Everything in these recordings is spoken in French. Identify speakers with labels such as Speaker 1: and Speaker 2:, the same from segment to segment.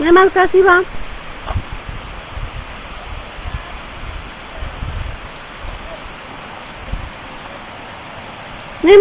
Speaker 1: pone más casi va. Nim.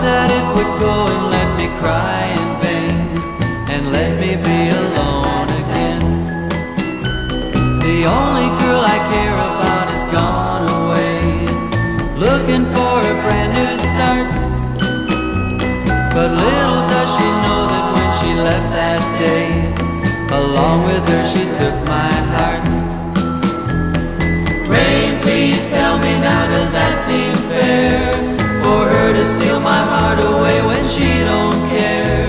Speaker 2: That it would go and let me cry in vain and let me be alone again. The only girl I care about has gone away, looking for a brand new start. But little does she know that when she left that day, along with her she took my heart. Rain, please tell me now, does that seem fair? For her to steal my heart away when she don't care.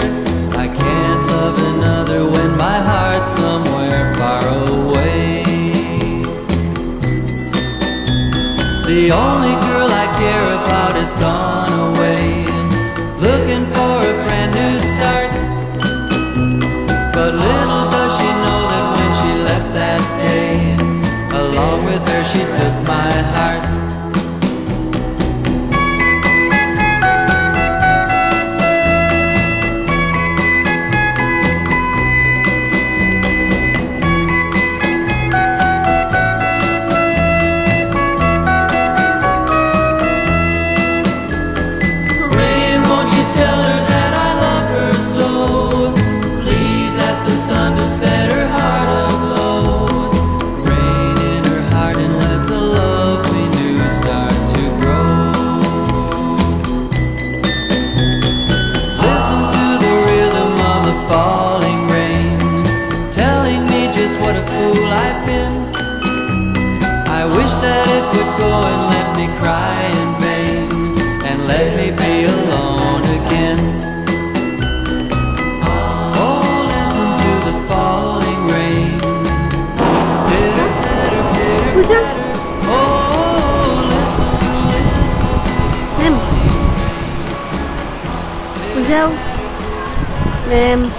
Speaker 2: I can't love another when my heart's somewhere far away. The only girl I care about has gone away, looking for a brand new start. But little does she know that when she left that day, along with her she took my heart. That it would go and let me cry in vain and let me be alone again. Oh, listen to the
Speaker 1: đâu. Em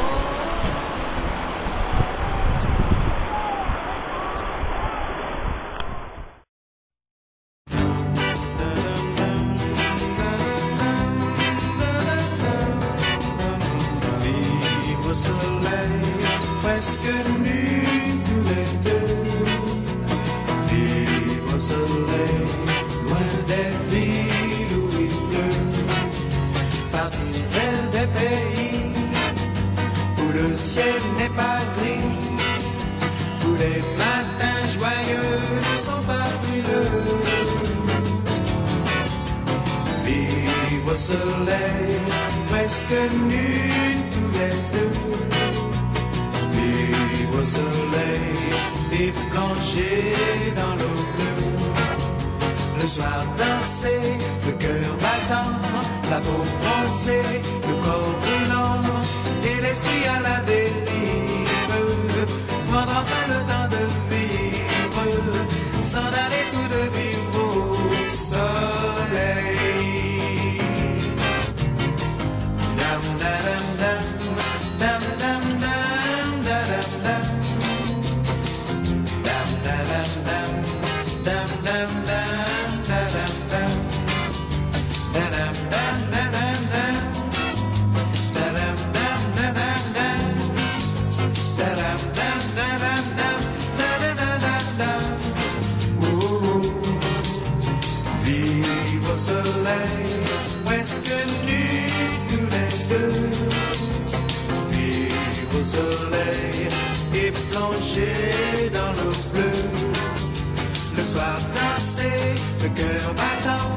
Speaker 3: Vivre au soleil, presque nus tous les deux. Vivre au soleil, loin des villes où il pleut. Partir vers des pays où le ciel n'est pas gris, où les matins joyeux ne sont pas frileux. Vivre au soleil, presque nus tous les deux. Vivre au soleil et plonger dans l'eau bleue. Le soir danser, le cœur battant, la peau bronzée, le corps brûlant et l'esprit à la dérive. Prendre enfin le temps de vivre, s'en aller tout de vivre au soleil. Dam dam dam dam dam dam dam dam dam dam dam dam dam dam Vivre au soleil, presque nus tous les deux. Vivre au soleil et plonger dans l'eau bleue. Le soir danser, le cœur battant,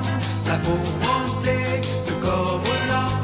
Speaker 3: la peau bronzée, le corps brûlant